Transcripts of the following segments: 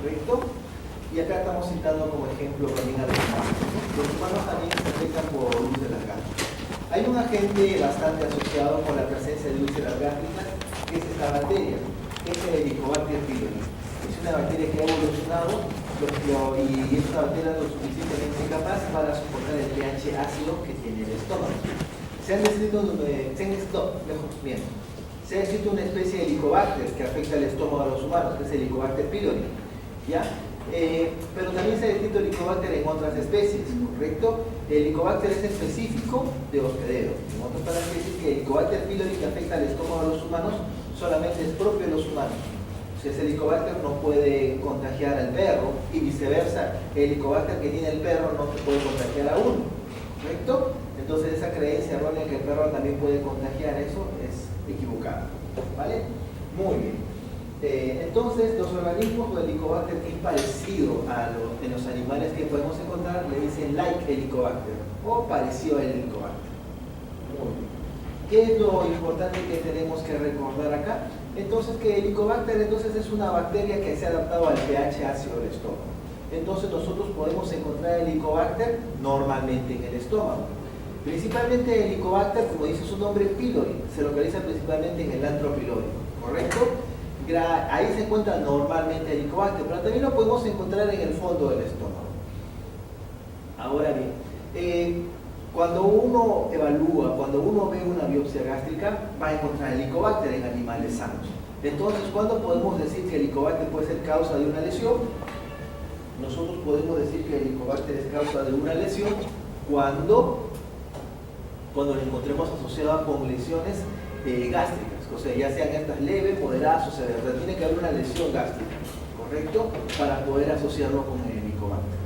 ¿correcto? Y acá estamos citando como ejemplo también a los humanos. Los humanos también se afectan por úlceras gástricas. Hay un agente bastante asociado con la presencia de úlceras gástricas, que es esta bacteria, que es el Helicobacter pylori. Es una bacteria que ha evolucionado y esta bacteria es lo suficientemente capaz para soportar el pH ácido que tiene el estómago. Se ha descrito una especie de Helicobacter que afecta el estómago a los humanos, que es el Helicobacter pylori, ¿ya? Pero también se ha descrito Helicobacter en otras especies, ¿correcto? El Helicobacter es específico de hospedero. En otras palabras, quiere decir que el Helicobacter pylori que afecta al estómago a los humanos solamente es propio de los humanos. Si ese Helicobacter no puede contagiar al perro y viceversa, el Helicobacter que tiene el perro no se puede contagiar a uno, ¿correcto? Entonces esa creencia errónea que el perro también puede contagiar, eso es equivocada, ¿vale? Muy bien. Entonces los organismos o Helicobacter que es parecido en los animales que podemos encontrar, le dicen like Helicobacter o parecido al Helicobacter. Muy bien. ¿Qué es lo importante que tenemos que recordar acá? Entonces que Helicobacter entonces es una bacteria que se ha adaptado al pH ácido del estómago. Entonces nosotros podemos encontrar Helicobacter normalmente en el estómago. Principalmente el Helicobacter, como dice su nombre, pylori, se localiza principalmente en el antro pylori, ¿correcto? Ahí se encuentra normalmente el Helicobacter, pero también lo podemos encontrar en el fondo del estómago. Ahora bien, cuando uno evalúa, cuando uno ve una biopsia gástrica, va a encontrar Helicobacter en animales sanos. Entonces, ¿cuándo podemos decir que el Helicobacter puede ser causa de una lesión? Nosotros podemos decir que el Helicobacter es causa de una lesión cuando lo encontremos asociado con lesiones gástricas. O sea, ya sean estas leves, moderadas o severas. Tiene que haber una lesión gástrica, ¿correcto? Para poder asociarlo con el Helicobacter.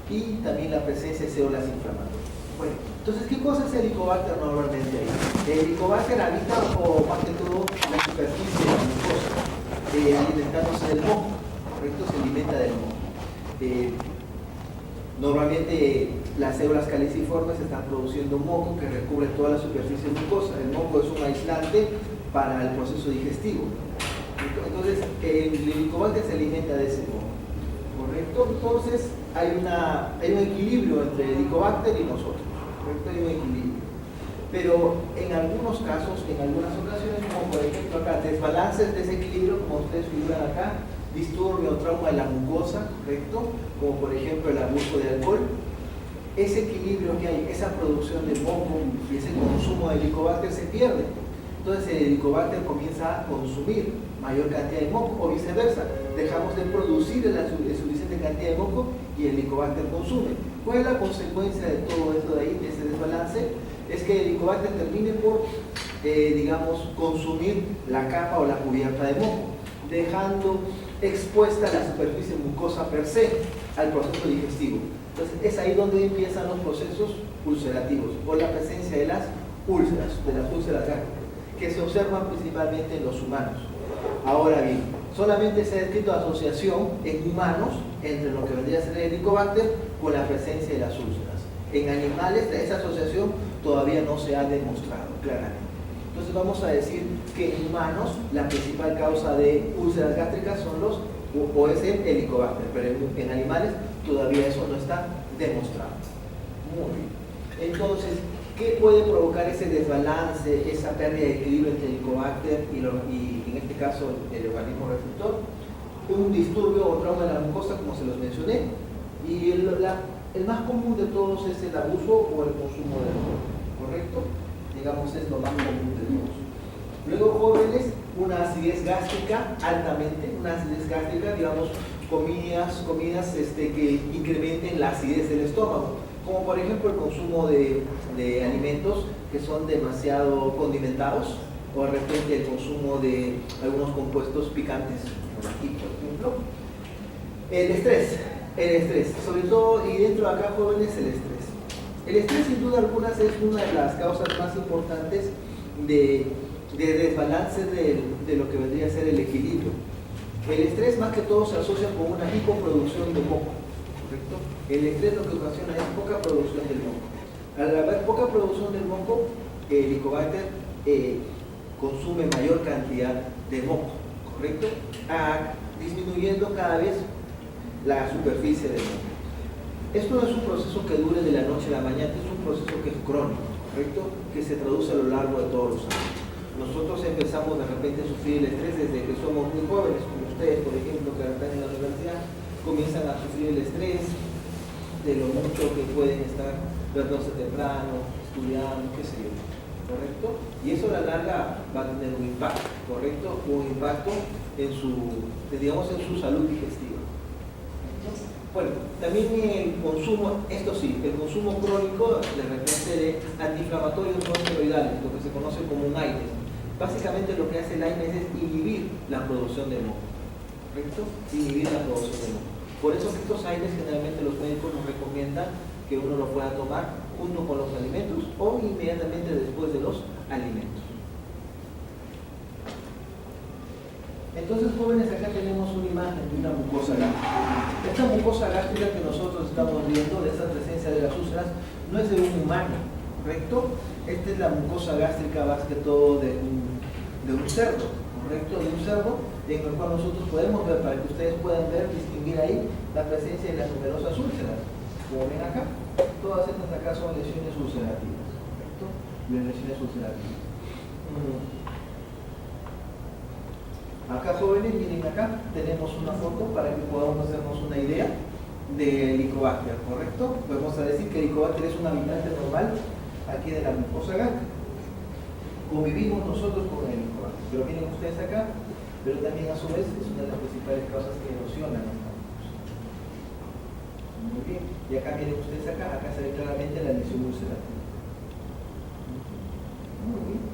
Y también la presencia de células inflamatorias. Bueno, entonces, ¿qué cosa es el Helicobacter normalmente ahí? El Helicobacter habita, o más que todo, la superficie de la mucosa, alimentándose del moco, ¿correcto? Se alimenta del moco. Normalmente las células caliciformes están produciendo moco que recubre toda la superficie mucosa. El moco es un aislante para el proceso digestivo. Entonces, el Helicobacter se alimenta de ese moco, ¿correcto? Entonces, hay un equilibrio entre el Helicobacter y nosotros, ¿correcto? Hay un equilibrio. Pero en algunos casos, en algunas ocasiones, como por ejemplo acá, desbalances de ese equilibrio, como ustedes figuran acá, disturbio o trauma de la mucosa, ¿correcto? Como por ejemplo el abuso de alcohol. Ese equilibrio que hay, esa producción de moco y ese consumo de Helicobacter se pierde. Entonces el Helicobacter comienza a consumir mayor cantidad de moco o viceversa. Dejamos de producir la suficiente cantidad de moco y el Helicobacter consume. ¿Cuál es la consecuencia de todo esto de ahí, de ese desbalance? Es que el Helicobacter termine por, consumir la capa o la cubierta de moco, dejando expuesta la superficie mucosa per se al proceso digestivo. Entonces es ahí donde empiezan los procesos ulcerativos o la presencia de las úlceras gástricas, que se observan principalmente en los humanos. Ahora bien, solamente se ha descrito asociación en humanos entre lo que vendría a ser el Helicobacter con la presencia de las úlceras. En animales esa asociación todavía no se ha demostrado claramente. Entonces vamos a decir que en humanos la principal causa de úlceras gástricas son o es el Helicobacter, pero en animales todavía eso no está demostrado. Muy bien. Entonces, ¿qué puede provocar ese desbalance, esa pérdida de equilibrio entre el Helicobacter y en este caso el organismo receptor? Un disturbio o trauma de la mucosa, como se los mencioné, y el más común de todos es el abuso o el consumo de alcohol, ¿correcto? Digamos, es lo más común de todos. Luego, jóvenes, una acidez gástrica, digamos, comidas que incrementen la acidez del estómago, como por ejemplo el consumo de alimentos que son demasiado condimentados, o de repente el consumo de algunos compuestos picantes, por ejemplo. El estrés, sobre todo, y dentro de acá, jóvenes, el estrés. El estrés, sin duda alguna, es una de las causas más importantes de desbalance de lo que vendría a ser el equilibrio. El estrés, más que todo, se asocia con una hipoproducción de moco, ¿correcto? El estrés lo que ocasiona es poca producción del moco. Al haber poca producción del moco, el Helicobacter consume mayor cantidad de moco, ¿correcto? Disminuyendo cada vez la superficie del moco. Esto no es un proceso que dure de la noche a la mañana, es un proceso que es crónico, ¿correcto? Que se traduce a lo largo de todos los años. Nosotros empezamos de repente a sufrir el estrés desde que somos muy jóvenes, como ustedes, por ejemplo, que están en la universidad, comienzan a sufrir el estrés de lo mucho que pueden estar verse temprano, estudiando, qué sé yo, ¿correcto? Y eso a la larga va a tener un impacto, ¿correcto? Un impacto en su, digamos, en su salud digestiva. Bueno, también el consumo, esto sí, el consumo crónico de repente de antiinflamatorios no esteroidales, lo que se conoce como un AINES. Básicamente lo que hace el AINES es inhibir la producción de moco, ¿correcto? Inhibir la producción de moco. Por eso que estos AINES generalmente los médicos nos recomiendan que uno lo pueda tomar junto con los alimentos o inmediatamente después de los alimentos. Entonces, jóvenes, acá tenemos una imagen de una mucosa gástrica. Esta mucosa gástrica que nosotros estamos viendo, de esta presencia de las úlceras, no es de un humano, ¿correcto? Esta es la mucosa gástrica más que todo de un cerdo, ¿correcto? De un cerdo en el cual nosotros podemos ver, para que ustedes puedan ver, distinguir ahí la presencia de las numerosas úlceras. Como ven acá, todas estas acá son lesiones ulcerativas, ¿correcto? Lesiones ulcerativas. Acá, jóvenes, miren acá, tenemos una foto para que podamos hacernos una idea de Helicobacter, ¿correcto? Podemos decir que Helicobacter es un habitante normal aquí de la mucosa gástrica. Convivimos nosotros con el Helicobacter, pero miren ustedes acá, pero también a su vez es una de las principales causas que erosionan esta mucosa. Muy bien, y acá miren ustedes acá se ve claramente la lesión ulcerativa. Muy bien.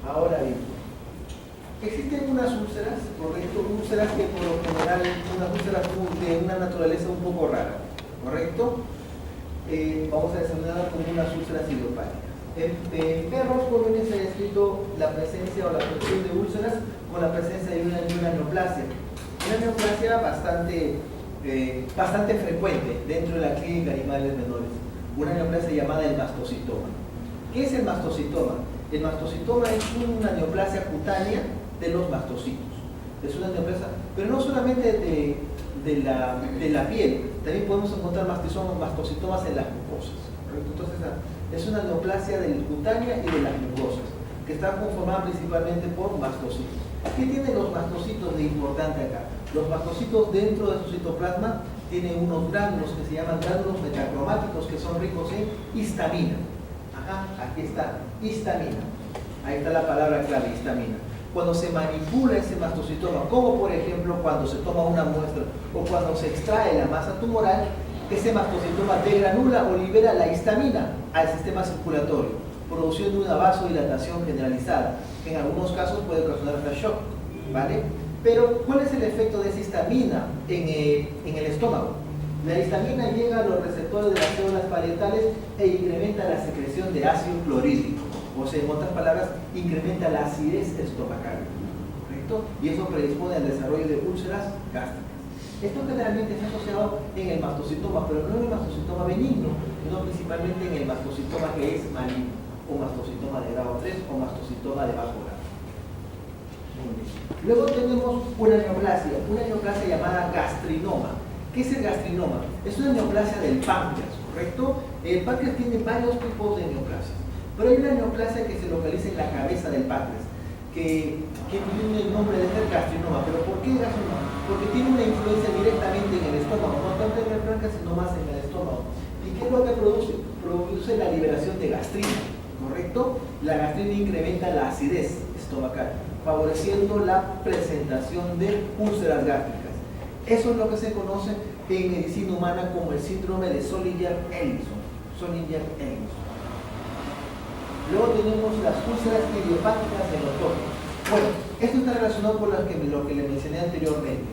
Ahora bien, existen unas úlceras, correcto, úlceras que por lo general, unas úlceras de una naturaleza un poco rara, correcto. Vamos a determinarlas como unas úlceras idiopáticas. En perros jóvenes se ha descrito la presencia o la producción de úlceras con la presencia de una neoplasia. Una neoplasia bastante frecuente dentro de la clínica de animales menores. Una neoplasia llamada el mastocitoma. ¿Qué es el mastocitoma? El mastocitoma es una neoplasia cutánea de los mastocitos. Es una neoplasia, pero no solamente de la piel, también podemos encontrar mastocitomas en las mucosas, ¿correcto? Entonces, es una neoplasia del cutánea y de las mucosas, que está conformada principalmente por mastocitos. ¿Qué tienen los mastocitos de importante acá? Los mastocitos dentro de su citoplasma tienen unos gránulos que se llaman gránulos metacromáticos, que son ricos en histamina. Ajá, aquí está, histamina. Ahí está la palabra clave, histamina. Cuando se manipula ese mastocitoma, como por ejemplo cuando se toma una muestra o cuando se extrae la masa tumoral, ese mastocitoma degranula o libera la histamina al sistema circulatorio, produciendo una vasodilatación generalizada, que en algunos casos puede ocasionar hasta shock, ¿vale? Pero, ¿cuál es el efecto de esa histamina en el estómago? La histamina llega a los receptores de las células parietales e incrementa la secreción de ácido clorhídrico. O sea, en otras palabras, incrementa la acidez estomacal, ¿correcto? Y eso predispone al desarrollo de úlceras gástricas. Esto generalmente está asociado en el mastocitoma, pero no en el mastocitoma benigno, sino principalmente en el mastocitoma que es maligno, o mastocitoma de grado 3 o mastocitoma de bajo grado. Muy bien. Luego tenemos una neoplasia llamada gastrinoma. ¿Qué es el gastrinoma? Es una neoplasia del páncreas, ¿correcto? El páncreas tiene varios tipos de neoplasias. Pero hay una neoplasia que se localiza en la cabeza del páncreas, que tiene el nombre de ser gastrinoma. ¿Pero por qué gastrinoma? Porque tiene una influencia directamente en el estómago, no tanto en el páncreas, sino más en el estómago. ¿Y qué es lo que produce? Produce la liberación de gastrina, ¿correcto? La gastrina incrementa la acidez estomacal, favoreciendo la presentación de úlceras gástricas. Eso es lo que se conoce en medicina humana como el síndrome de Zollinger-Ellison. Luego tenemos las úlceras idiopáticas de los ojos. Bueno, esto está relacionado con lo que le mencioné anteriormente,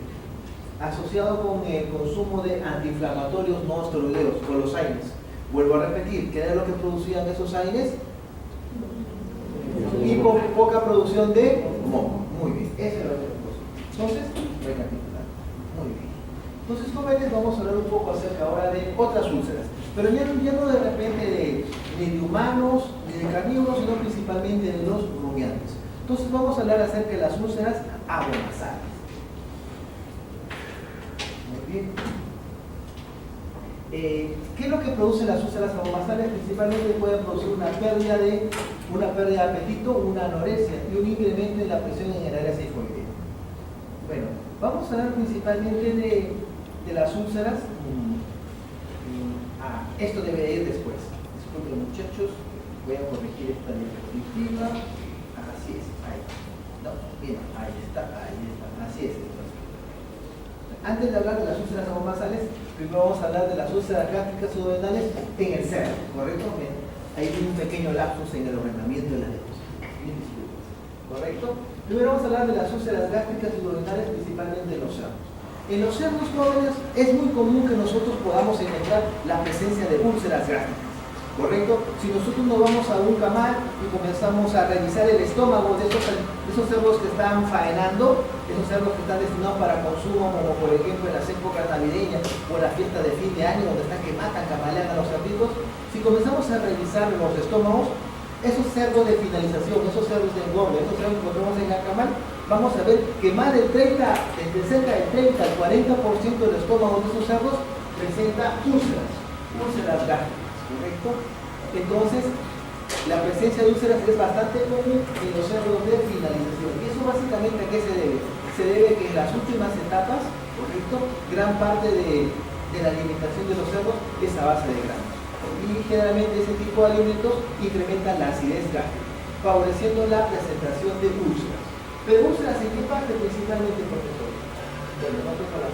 asociado con el consumo de antiinflamatorios no esteroideos, con los AINES. Vuelvo a repetir, ¿qué era lo que producían esos AINES? Y poca producción de moco. Muy bien, esa era otra cosa. Entonces, recapitulando. Muy bien. Entonces, jóvenes, vamos a hablar un poco acerca ahora de otras úlceras. Pero ya no de repente ni de humanos, ni de carnívoros, sino principalmente de los rumiantes. Entonces vamos a hablar acerca de las úlceras abomasales. Muy Bien. ¿Qué es lo que producen las úlceras abomasales? Principalmente pueden producir una pérdida de apetito, una anorexia y un incremento en la presión en el área sifoidea. Bueno, vamos a hablar principalmente de las úlceras. Esto debe ir después. Disculpen, muchachos, voy a corregir esta diapositiva. Así es, ahí. No, bien, ahí está, así es. Antes de hablar de las úlceras abomasales, primero vamos a hablar de las úlceras gástricas duodenales en el cerdo, ¿correcto? Bien, ahí tiene un pequeño lapsus en el ordenamiento de la diapositiva. ¿Correcto? Primero vamos a hablar de las úlceras gástricas duodenales, principalmente en los cerdos. En los cerdos jóvenes es muy común que nosotros podamos encontrar la presencia de úlceras gástricas, ¿correcto? Si nosotros nos vamos a un camal y comenzamos a revisar el estómago de esos cerdos que están faenando, esos cerdos que están destinados para consumo, como por ejemplo en las épocas navideñas o la fiesta de fin de año, donde están que matan, camalean a los cerditos, si comenzamos a revisar los estómagos, esos cerdos de finalización, esos cerdos de engorde, esos cerdos que encontramos en el camal, vamos a ver que más del 30, desde cerca del 30 al 40% del estómago de esos cerdos presenta úlceras gástricas, ¿correcto? Entonces, la presencia de úlceras es bastante común en los cerdos de finalización. ¿Y eso básicamente a qué se debe? Se debe que en las últimas etapas, ¿correcto?, gran parte de la alimentación de los cerdos es a base de granos. Y generalmente ese tipo de alimentos incrementan la acidez gástrica, favoreciendo la presentación de úlceras. Pero úlceras en qué parte principalmente, profesor? Bueno, no tengo la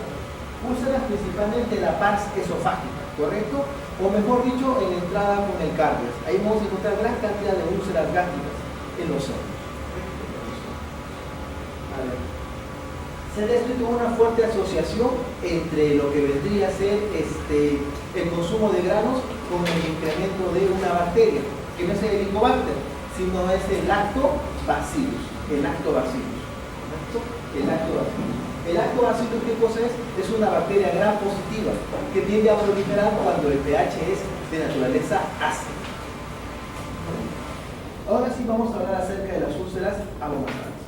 úlceras principalmente en la pars esofágica, ¿correcto? O mejor dicho, en la entrada con el cardias. Ahí vamos a encontrar gran cantidad de úlceras gástricas en los cerdos. A ver. Se ha descrito una fuerte asociación entre lo que vendría a ser el consumo de granos con el incremento de una bacteria, que no es el Helicobacter, sino es el Lactobacillus. El Lactobacillus. El Lactobacillus, ¿qué cosa es? Es una bacteria gram positiva que tiende a proliferar cuando el pH es de naturaleza ácida. Ahora sí vamos a hablar acerca de las úlceras abomasales.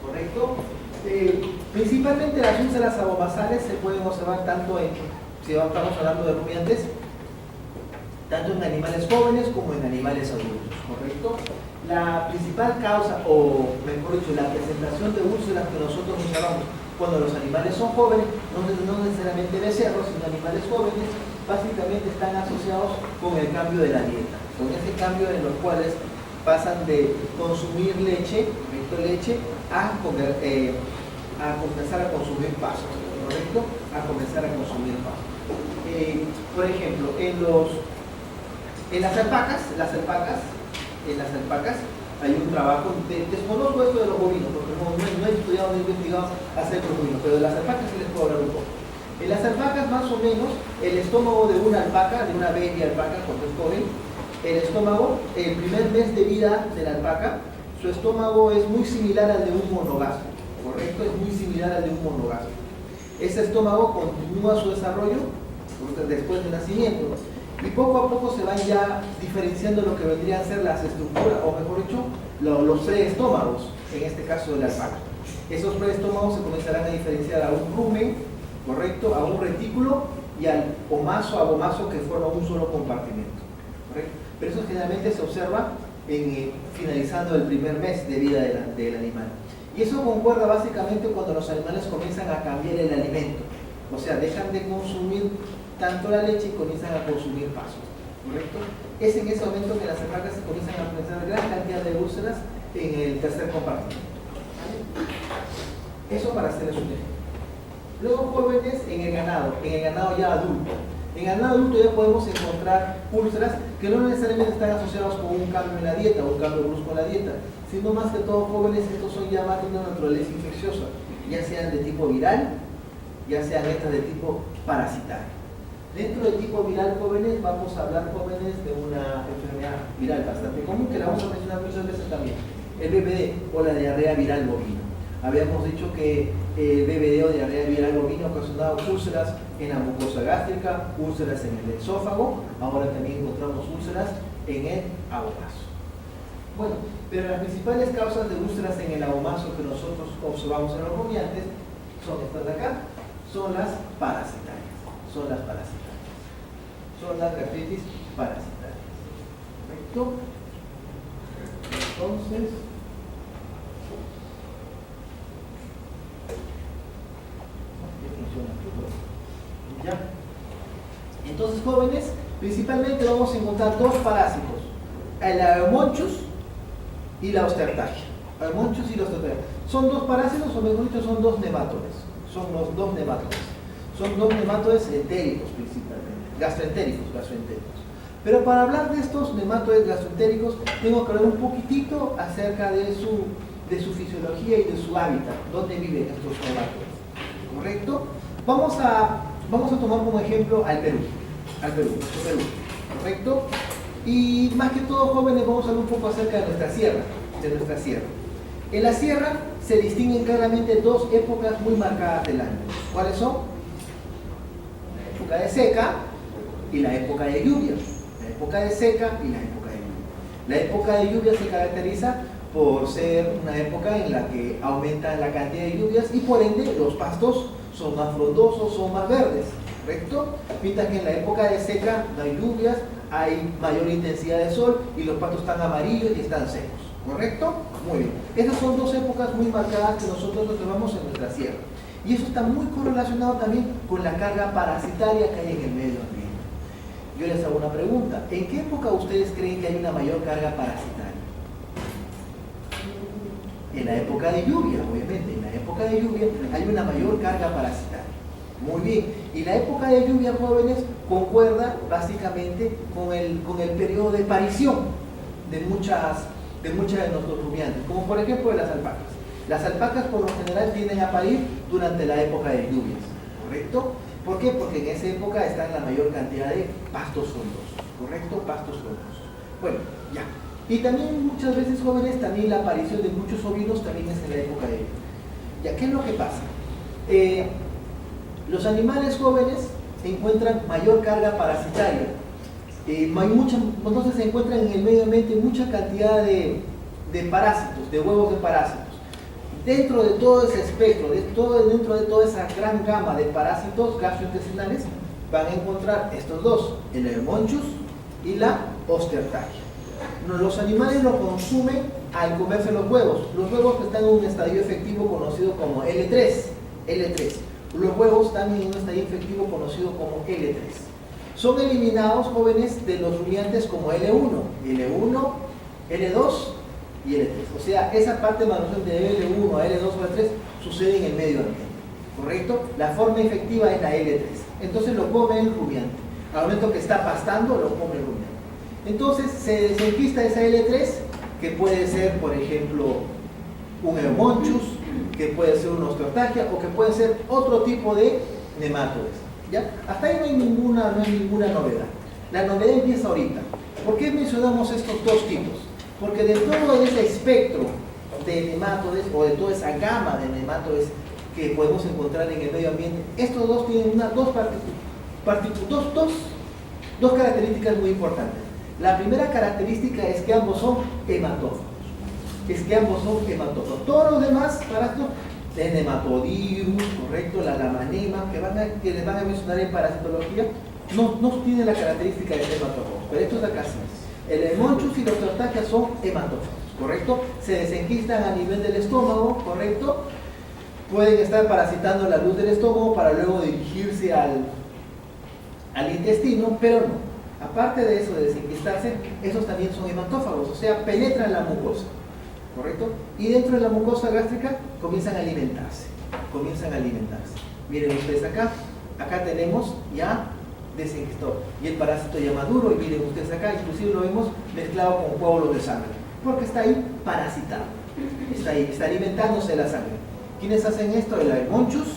¿Correcto? Principalmente las úlceras abomasales se pueden observar tanto si estamos hablando de rumiantes, tanto en animales jóvenes como en animales adultos, ¿correcto? La principal causa, o mejor dicho, la presentación de úlceras que nosotros observamos cuando los animales son jóvenes, no necesariamente becerros, sino animales jóvenes, básicamente están asociados con el cambio de la dieta, con ese cambio en los cuales pasan de consumir leche a comenzar a consumir pasto, ¿correcto? A comenzar a consumir pasto. Por ejemplo, en las alpacas hay un trabajo, desconozco esto de los bovinos, porque no he estudiado, no he investigado acerca de los bovinos, pero de las alpacas sí les puedo hablar un poco. En las alpacas, más o menos, el estómago de una alpaca, de una baby alpaca, cuando es joven, el estómago, el primer mes de vida de la alpaca, su estómago es muy similar al de un monogasmo, ¿correcto? Es muy similar al de un monogasmo. Ese estómago continúa su desarrollo después del nacimiento y poco a poco se van ya diferenciando lo que vendrían a ser las estructuras, o mejor dicho, los preestómagos, en este caso de la alpaca. Esos preestómagos se comenzarán a diferenciar a un rumen, ¿correcto?, a un retículo y al omaso, abomaso, que forma un solo compartimento, ¿correcto? Pero eso generalmente se observa finalizando el primer mes de vida del animal. Y eso concuerda básicamente cuando los animales comienzan a cambiar el alimento, o sea, dejan de consumir tanto la leche y comienzan a consumir pasto, ¿correcto? Es en ese momento que las alpacas se comienzan a presentar gran cantidad de úlceras en el tercer compartimento. Eso para hacerles un ejemplo. Luego jóvenes en el ganado ya adulto. En el ganado adulto ya podemos encontrar úlceras que no necesariamente están asociadas con un cambio en la dieta o un cambio brusco en la dieta, sino más que todo jóvenes, estos son ya más de una naturaleza infecciosa, ya sean de tipo viral, ya sean estas de tipo parasitario. Dentro del tipo viral jóvenes vamos a hablar jóvenes de una enfermedad viral bastante común que la vamos a mencionar muchas veces también, el BVD o la diarrea viral bovina. Habíamos dicho que el BVD o diarrea viral bovina ocasionaba úlceras en la mucosa gástrica, úlceras en el esófago, ahora también encontramos úlceras en el abomaso. Bueno, pero las principales causas de úlceras en el abomaso que nosotros observamos en los rumiantes son estas de acá, son las parasitarias. Son las parasitarias. Son las gastritis parasitarias. ¿Correcto? Entonces, ¿ya? Entonces, jóvenes, principalmente vamos a encontrar dos parásitos: el Aeromonchus y la Ostertachia. Aeromonchus y la Ostertachia. Son dos parásitos, o mejor dicho, son dos nematodes. Son los dos nematodes. Son dos nematodes entéricos principalmente, gastroentéricos. Pero para hablar de estos nematodes gastroentéricos, tengo que hablar un poquitito acerca de su fisiología y de su hábitat, dónde viven estos nematodes. ¿Correcto? Vamos a tomar como ejemplo al Perú, nuestro Perú, ¿correcto? Y más que todo, jóvenes, vamos a hablar un poco acerca de nuestra sierra, En la sierra se distinguen claramente dos épocas muy marcadas del año. ¿Cuáles son? La época de seca y la época de lluvias. La época de seca y la época de lluvia. La época de lluvia se caracteriza por ser una época en la que aumenta la cantidad de lluvias y por ende los pastos son más frondosos, son más verdes, ¿correcto? Mientras que en la época de seca no hay lluvias, hay mayor intensidad de sol y los pastos están amarillos y están secos, ¿correcto? Muy bien. Esas son dos épocas muy marcadas que nosotros observamos en nuestra sierra. Y eso está muy correlacionado también con la carga parasitaria que hay en el medio ambiente. Yo les hago una pregunta: ¿en qué época ustedes creen que hay una mayor carga parasitaria? En la época de lluvia, obviamente. En la época de lluvia hay una mayor carga parasitaria. Muy bien. Y la época de lluvia, jóvenes, concuerda básicamente con el periodo de parición de muchas de nuestros rumiantes, como por ejemplo de las alpacas. Las alpacas por lo general tienden a parir durante la época de lluvias, ¿correcto? ¿Por qué? Porque en esa época están la mayor cantidad de pastos frondosos, ¿correcto? Pastos frondosos. Bueno, ya. Y también muchas veces, jóvenes, también la aparición de muchos ovinos también es en la época de lluvia. ¿Ya? ¿Qué es lo que pasa? Los animales jóvenes encuentran mayor carga parasitaria. Entonces se encuentran en el medio ambiente mucha cantidad de parásitos, de huevos de parásitos. Dentro de todo ese espectro, dentro de toda esa gran gama de parásitos gastrointestinales, van a encontrar estos dos, el Aeromonchus y la Ostertachia. Los animales lo consumen al comerse los huevos. Los huevos que están en un estadio efectivo conocido como L3. Los huevos están en un estadio efectivo conocido como L3. Son eliminados, jóvenes, de los rumiantes como L1, L2 y L3. O sea, esa parte de manutención de L1 a L2 o L3 sucede en el medio ambiente, ¿correcto? La forma efectiva es la L3. Entonces lo come el rumiante. Al momento que está pastando, lo come el rumiante. Entonces se desenquista esa L3, que puede ser, por ejemplo, un Aeromonchus, que puede ser una Ostertachia o que puede ser otro tipo de nematodes. ¿Ya? Hasta ahí no hay ninguna novedad. La novedad empieza ahorita. ¿Por qué mencionamos estos dos tipos? Porque de todo ese espectro de nematodes o de toda esa gama de nematodes que podemos encontrar en el medio ambiente, estos dos tienen dos características muy importantes. La primera característica es que ambos son hematófagos. Todos los demás parásitos, el Nematodirus, correcto, la Lamanema, que les van a mencionar en parasitología, no tienen la característica de hematófagos, pero estos de acá sí. El Aeromonchus y la Ostertachia son hematófagos, correcto, se desenquistan a nivel del estómago, correcto, pueden estar parasitando la luz del estómago para luego dirigirse al intestino, pero no. Aparte de eso, de desenquistarse, esos también son hematófagos, o sea, penetran la mucosa, ¿correcto? Y dentro de la mucosa gástrica comienzan a alimentarse. Miren ustedes acá tenemos ya desenquistado, y el parásito ya maduro, y miren ustedes acá, inclusive lo vemos mezclado con coágulos de sangre, porque está ahí parasitado, está alimentándose de la sangre. ¿Quiénes hacen esto? El Aeromonchus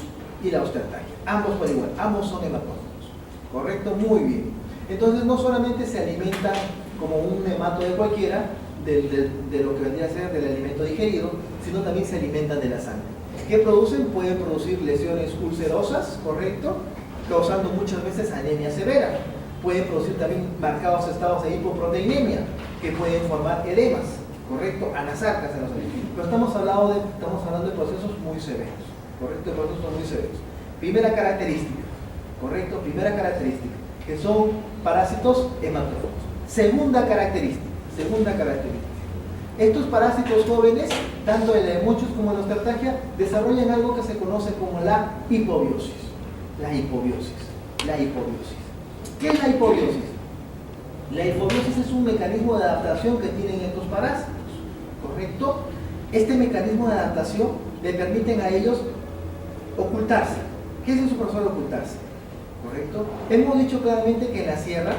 y la Ostertachia, ambos por igual, ambos son hematófagos, ¿correcto? Muy bien. Entonces no solamente se alimentan como un nematode cualquiera de lo que vendría a ser del alimento digerido, sino también se alimentan de la sangre. ¿Qué producen? Pueden producir lesiones ulcerosas, ¿correcto? Causando muchas veces anemia severa. Pueden producir también marcados estados de hipoproteinemia, que pueden formar edemas, ¿correcto? Anasarcas en los alimentos. Pero estamos hablando de procesos muy severos, ¿correcto? De procesos muy severos. Primera característica, ¿correcto? Primera característica, que son parásitos hematófagos. Segunda característica. Estos parásitos jóvenes, tanto el Haemochus como la Ostertachia, desarrollan algo que se conoce como la hipobiosis. La hipobiosis. ¿Qué es la hipobiosis? La hipobiosis es un mecanismo de adaptación que tienen estos parásitos, ¿correcto? Este mecanismo de adaptación le permiten a ellos ocultarse. ¿Qué es eso, profesor, ocultarse? ¿Correcto? Hemos dicho claramente que en la sierra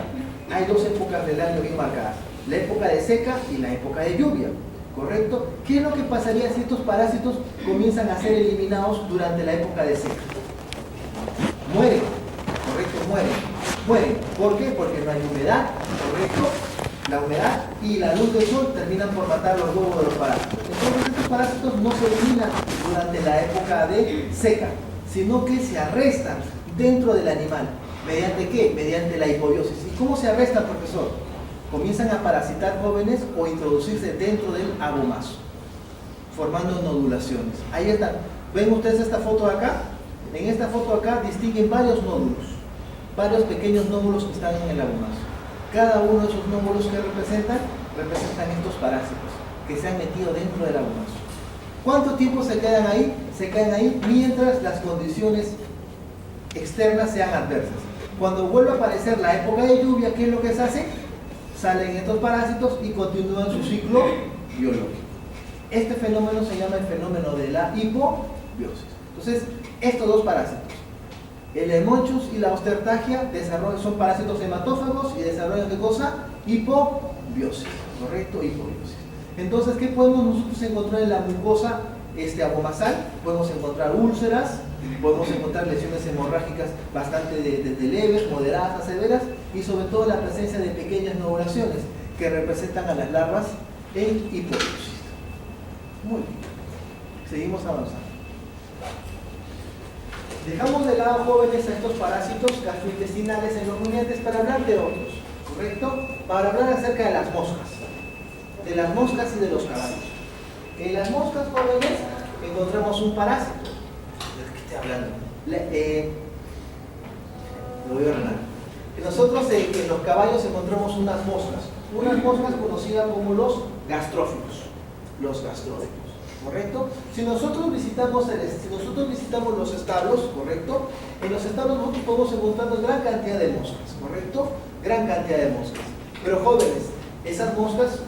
hay dos épocas del año bien marcadas, la época de seca y la época de lluvia, ¿correcto? ¿Qué es lo que pasaría si estos parásitos comienzan a ser eliminados durante la época de seca? Mueren, ¿correcto? Mueren. ¿Por qué? Porque no hay humedad, ¿correcto? La humedad y la luz del sol terminan por matar los huevos de los parásitos. Entonces estos parásitos no se eliminan durante la época de seca, sino que se arrestan dentro del animal. ¿Mediante qué? Mediante la hipobiosis. ¿Y cómo se arrestan, profesor? Comienzan a parasitar jóvenes o introducirse dentro del abomazo, formando nodulaciones. Ahí están. ¿Ven ustedes esta foto de acá? En esta foto acá distinguen varios nódulos, varios pequeños nódulos que están en el abomazo. Cada uno de esos nódulos que representan estos parásitos que se han metido dentro del abomazo. ¿Cuánto tiempo se quedan ahí? Se quedan ahí mientras las condiciones externas sean adversas. Cuando vuelve a aparecer la época de lluvia, ¿qué es lo que se hace? Salen estos parásitos y continúan su ciclo biológico. Este fenómeno se llama el fenómeno de la hipobiosis. Entonces, estos dos parásitos, el Haemochus y la Ostertachia, son parásitos hematófagos y desarrollan ¿qué cosa? Hipobiosis, ¿correcto? Hipobiosis. Entonces, ¿qué podemos nosotros encontrar en la mucosa abomasal? Podemos encontrar úlceras, podemos encontrar lesiones hemorrágicas bastante desde leves, moderadas a severas, y sobre todo la presencia de pequeñas nodulaciones que representan a las larvas en hipobiosis. Muy bien. Seguimos avanzando. Dejamos de lado, jóvenes, a estos parásitos gastrointestinales en los rumiantes para hablar de otros, ¿correcto? Para hablar acerca de las moscas y de los caballos. En las moscas, jóvenes, encontramos un parásito. ¿De qué estoy hablando? Lo voy a ordenar. Nosotros en los caballos encontramos unas moscas conocidas como los gastrófilos. ¿Correcto? Si nosotros visitamos los establos, ¿correcto? En los establos nosotros podemos encontrar gran cantidad de moscas, ¿correcto? Gran cantidad de moscas. Pero jóvenes, esas moscas,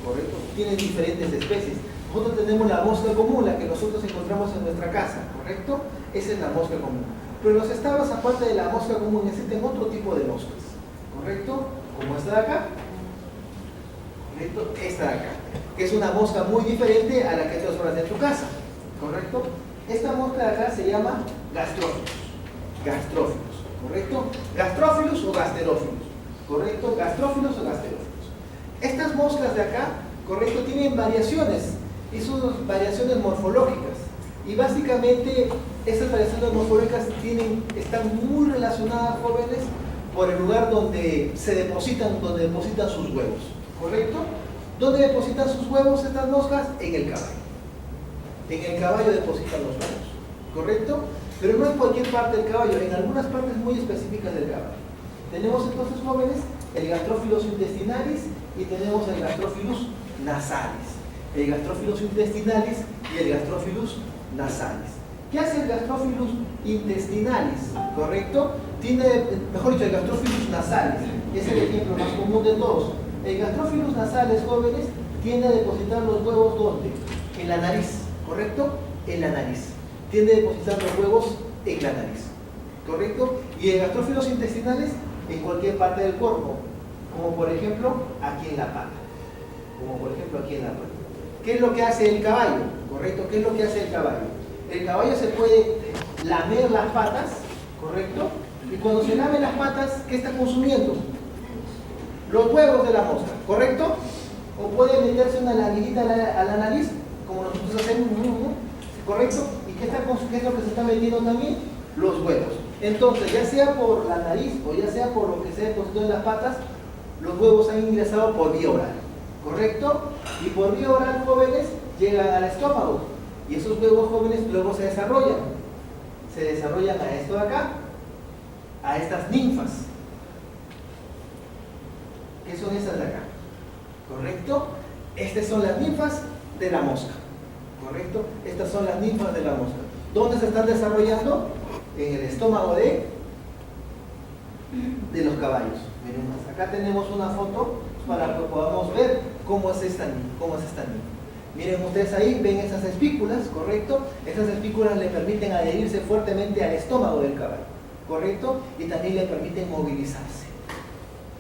¿correcto?, tienen diferentes especies. Nosotros tenemos la mosca común, la que nosotros encontramos en nuestra casa, ¿correcto? Esa es la mosca común. Pero en los establos, aparte de la mosca común, existen otro tipo de moscas, ¿correcto? Como esta de acá, ¿correcto? Esta de acá, que es una mosca muy diferente a la que te observas en tu casa, ¿correcto? Esta mosca de acá se llama gastrófilos, ¿correcto? Gastrófilos o gasterófilos, ¿correcto? Gastrófilos o gasterófilos. Estas moscas de acá, ¿correcto?, tienen variaciones, y son variaciones morfológicas, y básicamente esas variaciones morfológicas están muy relacionadas, jóvenes, por el lugar donde depositan sus huevos, ¿correcto? ¿Dónde depositan sus huevos estas moscas? En el caballo. En el caballo depositan los huevos, ¿correcto? Pero no en cualquier parte del caballo, en algunas partes muy específicas del caballo. Tenemos entonces, jóvenes, el Gastrófilos intestinalis y tenemos el Gastrófilos nasalis. El Gastrófilos intestinalis y el Gastrófilos nasalis. ¿Qué hace el Gastrófilos intestinalis? ¿Correcto? Mejor dicho, el Gastrófilos nasalis es el ejemplo más común de todos. El Gastrófilos nasalis, jóvenes, tiende a depositar los huevos ¿dónde? En la nariz, ¿correcto? En la nariz. Tiende a depositar los huevos en la nariz, ¿correcto? Y el Gastrófilos intestinales en cualquier parte del cuerpo, como por ejemplo aquí en la pata. ¿Qué es lo que hace el caballo? ¿Correcto? ¿Qué es lo que hace el caballo? El caballo se puede lamer las patas, ¿correcto? Y cuando se lame las patas, ¿qué está consumiendo? Los huevos de la mosca, ¿correcto? O puede meterse una laguita a la nariz, como nosotros hacemos, ¿correcto? ¿Y qué es lo que se está metiendo también? Los huevos. Entonces, ya sea por la nariz o ya sea por lo que se depositó en las patas, los huevos han ingresado por vía oral, ¿correcto? Y por vía oral, jóvenes, llegan al estómago. Y esos huevos, jóvenes, luego se desarrollan. se desarrollan a esto de acá, a estas ninfas. ¿Qué son estas de acá? ¿Correcto? Estas son las ninfas de la mosca. ¿Correcto? Estas son las ninfas de la mosca. ¿Dónde se están desarrollando? En el estómago de los caballos. Miren, acá tenemos una foto para que podamos ver cómo es esta ninfa. Miren ustedes ahí, ven esas espículas, ¿correcto? Esas espículas le permiten adherirse fuertemente al estómago del caballo, ¿correcto? Y también le permiten movilizarse.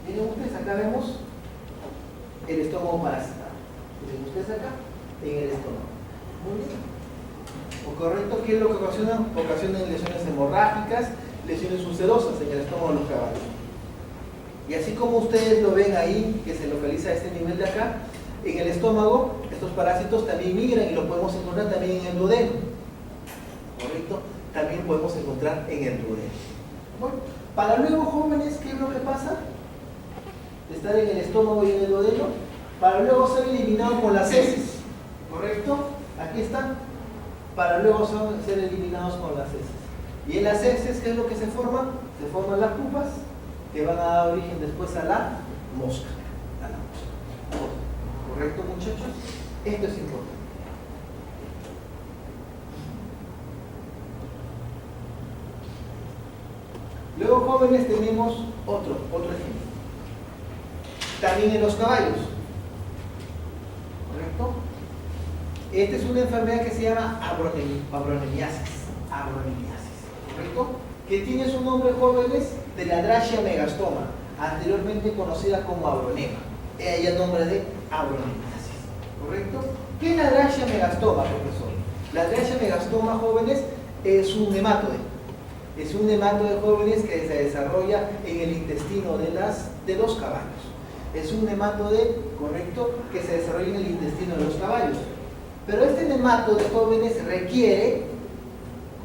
Miren ustedes, acá vemos el estómago parasitario. Miren ustedes acá, en el estómago. Muy bien. ¿Correcto? ¿Qué es lo que ocasiona? Ocasionan lesiones hemorrágicas, lesiones ulcerosas en el estómago de los caballos. Y así como ustedes lo ven ahí, que se localiza a este nivel de acá, en el estómago, estos parásitos también migran y los podemos encontrar también en el duodeno. ¿Correcto? También podemos encontrar en el duodeno. Bueno, para luego, jóvenes, ¿qué es lo que pasa? De estar en el estómago y en el duodeno, para luego ser eliminado con las heces. ¿Correcto? Aquí están. Para luego ser eliminados con las heces. Y en las heces, ¿qué es lo que se forma? Se forman las pupas que van a dar origen después a la mosca. ¿Correcto, muchachos? Esto es importante. Luego, jóvenes, tenemos otro ejemplo. También en los caballos. ¿Correcto? Esta es una enfermedad que se llama abronemiasis. ¿Correcto? Que tiene su nombre, jóvenes, de la Dragia megastoma, anteriormente conocida como abronema. Ahí el nombre de abronemiasis. ¿Correcto? ¿Qué es la Dragia megastoma, profesor? La Dragia megastoma, jóvenes, es un nematode. Es un nematode, jóvenes, que se desarrolla en el intestino de los caballos. Es un nematode, correcto, que se desarrolla en el intestino de los caballos. Pero este nematode, jóvenes, requiere,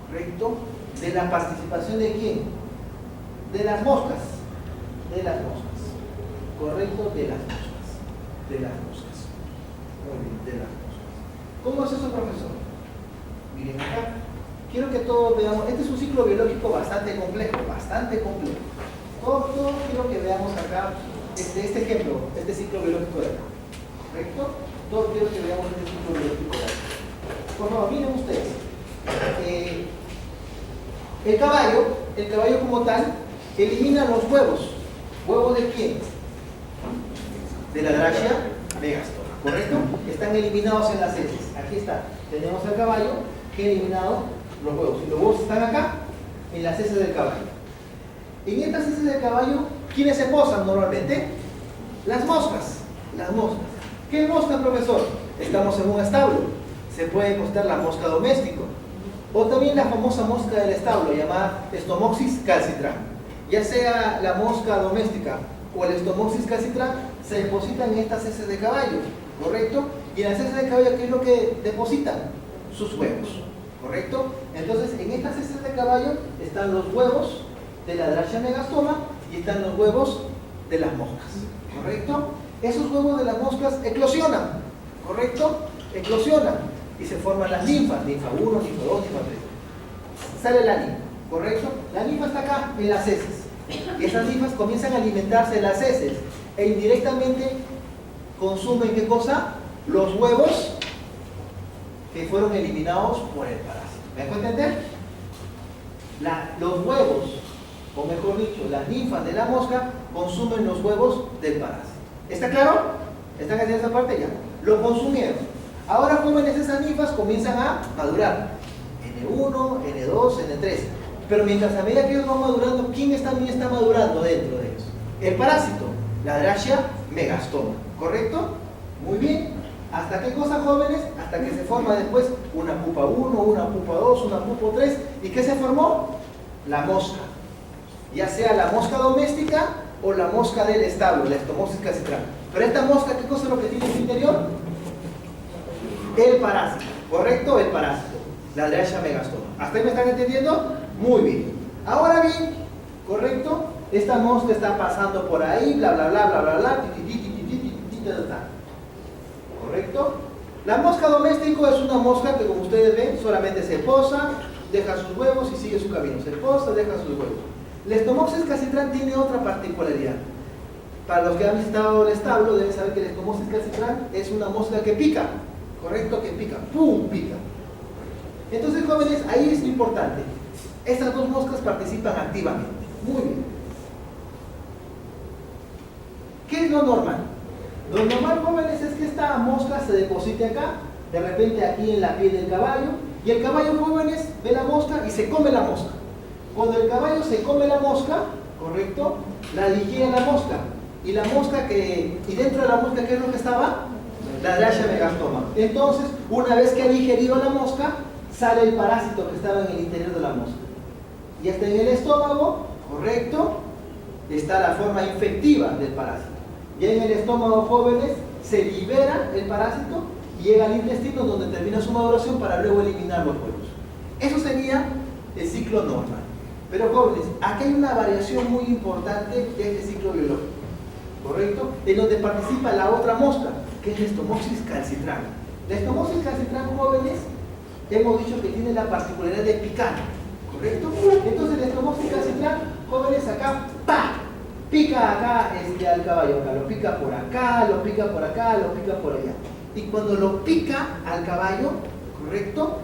correcto, de la participación de ¿quién? De las moscas. De las moscas. Correcto, de las moscas. De las moscas. Muy bien, de las moscas. ¿Cómo es eso, profesor? Miren acá. Quiero que todos veamos. Este es un ciclo biológico bastante complejo. Todos quiero que veamos acá este ejemplo, este ciclo biológico de acá. ¿Correcto? Todos quiero que veamos este ciclo biológico de acá. Por favor, miren ustedes. El caballo como tal, elimina los huevos. ¿Huevos de quién? De la Dragia megastoma, ¿correcto? Están eliminados en las heces. Aquí está. Tenemos al caballo que ha eliminado los huevos. Y los huevos están acá, en las heces del caballo. En estas heces del caballo, ¿quiénes se posan normalmente? Las moscas. Las moscas. ¿Qué mosca, profesor? Estamos en un establo. Se puede postar la mosca doméstico. O también la famosa mosca del establo, llamada Stomoxys calcitra. Ya sea la mosca doméstica o el Stomoxys calcitra, se depositan en estas heces de caballo, ¿correcto? Y en las heces de caballo, ¿qué es lo que depositan? Sus huevos, ¿correcto? Entonces, en estas heces de caballo están los huevos de la Dragia megastoma y están los huevos de las moscas, ¿correcto? Esos huevos de las moscas eclosionan, ¿correcto? Eclosionan. Y se forman las ninfas, ninfa 1, ninfa 2, ninfa 3. Sale la ninfa, ¿correcto? La ninfa está acá en las heces. Y esas ninfas comienzan a alimentarse de las heces e indirectamente consumen, ¿qué cosa? Los huevos que fueron eliminados por el parásito. ¿Me dejo entender? Los huevos, o mejor dicho, las ninfas de la mosca consumen los huevos del parásito. ¿Está claro? ¿Están haciendo esa parte ya? Lo consumieron. Ahora, jóvenes, esas ninfas comienzan a madurar. N1, N2, N3. Pero mientras a medida que ellos van madurando, ¿quién también está madurando dentro de ellos? El parásito, la Dragia megastoma. ¿Correcto? Muy bien. ¿Hasta qué cosa, jóvenes? Hasta que se forma después una pupa 1, una pupa 2, una pupa 3. ¿Y qué se formó? La mosca. Ya sea la mosca doméstica o la mosca del establo, la Stomoxys calcitra. Pero esta mosca, ¿qué cosa es lo que tiene en su interior? El parásito, ¿correcto? El parásito, la Dragia megastoma. ¿Hasta ahí me están entendiendo? Muy bien. Ahora bien, ¿correcto? Esta mosca está pasando por ahí, bla, bla, bla, bla, bla, bla, ¿correcto? La mosca doméstico es una mosca que, como ustedes ven, solamente se posa, deja sus huevos y sigue su camino. Se posa, deja sus huevos. Lestomopsis calcitrans tiene otra particularidad. Para los que han visitado el establo, deben saber que Lestomopsis calcitrans es una mosca que pica. ¿Correcto? Que pica. ¡Pum! Pica. Entonces, jóvenes, ahí es lo importante. Estas dos moscas participan activamente. Muy bien. ¿Qué es lo normal? Lo normal, jóvenes, es que esta mosca se deposite acá, de repente aquí en la piel del caballo, y el caballo, jóvenes, ve la mosca y se come la mosca. Cuando el caballo se come la mosca, ¿correcto? La digiere la mosca. Y dentro de la mosca, ¿qué es lo que estaba? La Dragia megastoma. Entonces, una vez que ha digerido la mosca, sale el parásito que estaba en el interior de la mosca. Y hasta en el estómago, ¿correcto? Está la forma infectiva del parásito. Ya en el estómago, jóvenes, se libera el parásito y llega al intestino donde termina su maduración para luego eliminar los huevos. Eso sería el ciclo normal. Pero, jóvenes, aquí hay una variación muy importante de este ciclo biológico, ¿correcto? En donde participa la otra mosca, que es Lestomopsis calcitrans. Lestomopsis calcitrans, jóvenes, hemos dicho que tiene la particularidad de picar, ¿correcto? Entonces, Lestomopsis calcitrans, jóvenes, acá, ¡pa! Pica acá al caballo, acá, lo pica por acá, lo pica por acá, lo pica por allá. Y cuando lo pica al caballo, ¿correcto?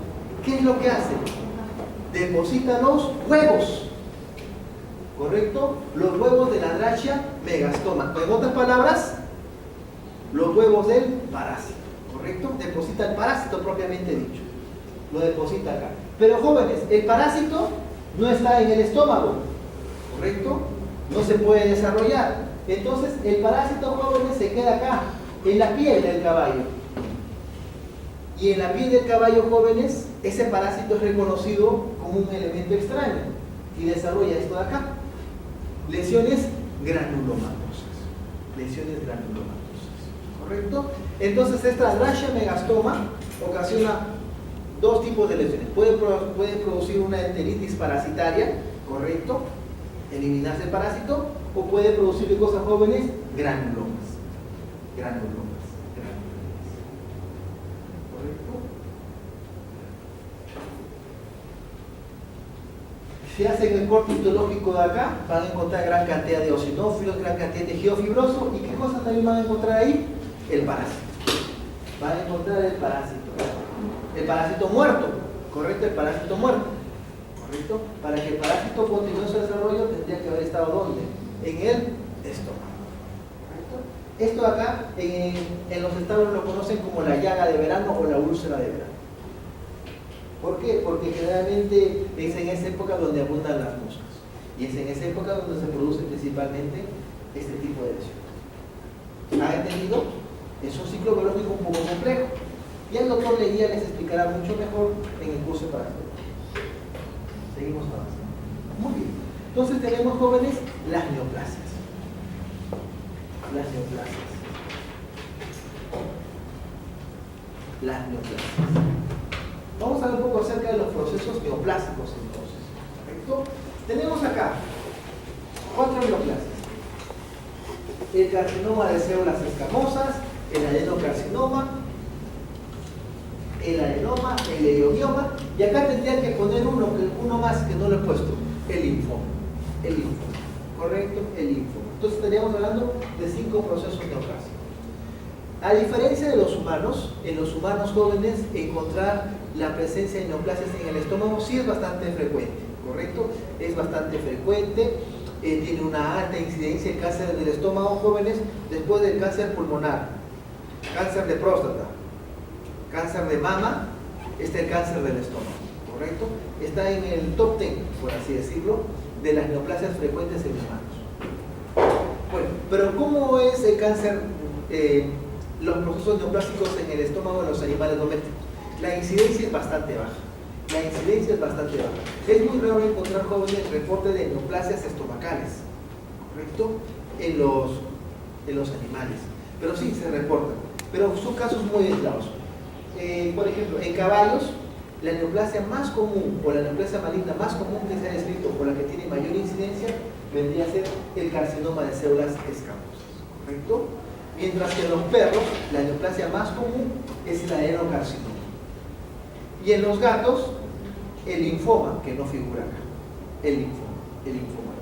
¿Qué es lo que hace? Deposita los huevos, ¿correcto? Los huevos de la Dragia megastoma. En otras palabras, los huevos del parásito, ¿correcto? Deposita el parásito propiamente dicho. Lo deposita acá. Pero, jóvenes, el parásito no está en el estómago, ¿correcto? No se puede desarrollar. Entonces, el parásito, jóvenes, se queda acá, en la piel del caballo. Y en la piel del caballo, jóvenes, ese parásito es reconocido como un elemento extraño y desarrolla esto de acá. Lesiones granulomatosas. Lesiones granulomatosas. ¿Correcto? Entonces, esta Dragia megastoma ocasiona dos tipos de lesiones. Puede producir una enteritis parasitaria, ¿correcto? Eliminarse el parásito, o puede producir cosas, jóvenes, granulomas. Granulomas. ¿Correcto? Si hacen el corte histológico de acá, van a encontrar gran cantidad de eosinófilos, gran cantidad de tejido fibroso. ¿Y qué cosas también van a encontrar ahí? El parásito. Van a encontrar el parásito. El parásito muerto, ¿correcto? El parásito muerto. ¿Correcto? Para que el parásito continúe su desarrollo tendría que haber estado ¿dónde? En el estómago. ¿Correcto? Esto acá en los estados lo conocen como la llaga de verano o la úlcera de verano. ¿Por qué? Porque generalmente es en esa época donde abundan las moscas. Y es en esa época donde se produce principalmente este tipo de lesiones. ¿Han entendido? Es un ciclo biológico un poco complejo. Y el doctor Leguía les explicará mucho mejor en el curso para ustedes. Seguimos avanzando. Muy bien. Entonces tenemos, jóvenes, las neoplasias. Las neoplasias. Las neoplasias. Vamos a ver un poco acerca de los procesos neoplásicos entonces. ¿Correcto? Tenemos acá 4 neoplasias. El carcinoma de células escamosas, el adenocarcinoma, el adenoma, el leiomioma, y acá tendría que poner uno más que no lo he puesto, el linfoma. El linfoma, ¿correcto? El linfoma. Entonces estaríamos hablando de 5 procesos neoplásicos. A diferencia de los humanos, en los humanos jóvenes encontrar la presencia de neoplasias en el estómago sí es bastante frecuente, ¿correcto? Es bastante frecuente, tiene una alta incidencia en cáncer del estómago, jóvenes, después del cáncer pulmonar, cáncer de próstata, cáncer de mama, está el cáncer del estómago, ¿correcto? Está en el top 10, por así decirlo, de las neoplasias frecuentes en humanos. Bueno, pero ¿cómo es el cáncer, los procesos neoplásicos en el estómago de los animales domésticos? La incidencia es bastante baja. La incidencia es bastante baja. Es muy raro encontrar, jóvenes, reportes de neoplasias estomacales, ¿correcto? En los animales. Pero sí, se reportan. Pero son casos muy aislados. Por ejemplo, en caballos, la neoplasia más común, o la neoplasia maligna más común que se ha descrito, o la que tiene mayor incidencia, vendría a ser el carcinoma de células escamosas, ¿correcto? Mientras que en los perros, la neoplasia más común es el adenocarcinoma. Y en los gatos, el linfoma, que no figura acá. El linfoma.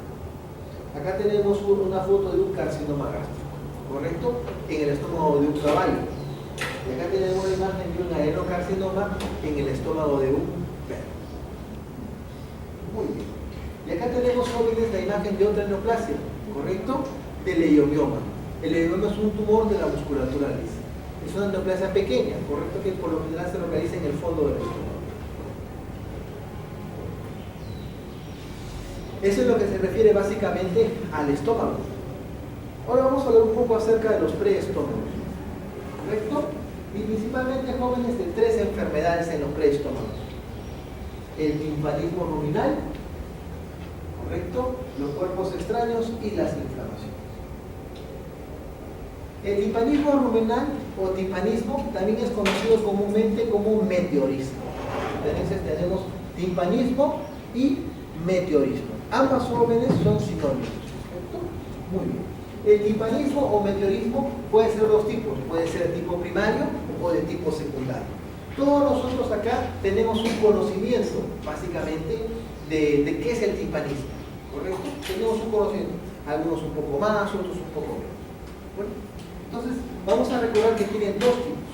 Acá tenemos una foto de un carcinoma gástrico, ¿correcto? En el estómago de un caballo. Y acá tenemos una imagen de un adenocarcinoma en el estómago de un perro. Muy bien. Y acá tenemos, jóvenes, la imagen de otra neoplasia, ¿correcto? Del leiomioma. El leiomioma es un tumor de la musculatura lisa. Es una neoplasia pequeña, ¿correcto? Que por lo general se localiza en el fondo del estómago. Eso es lo que se refiere básicamente al estómago. Ahora vamos a hablar un poco acerca de los preestómagos, ¿correcto? Y principalmente, jóvenes, de 3 enfermedades en los preestómagos: el timpanismo ruminal, ¿correcto?, los cuerpos extraños y las inflamaciones. El timpanismo ruminal o timpanismo también es conocido comúnmente como meteorismo. Entonces tenemos timpanismo y meteorismo. Ambas jóvenes son sinónimos, ¿correcto? Muy bien. El timpanismo o meteorismo puede ser 2 tipos, puede ser tipo primario o de tipo secundario. Todos nosotros acá tenemos un conocimiento, básicamente, de qué es el timpanismo, ¿correcto? Tenemos un conocimiento, algunos un poco más, otros un poco menos. Bueno, entonces vamos a recordar que tienen 2 tipos.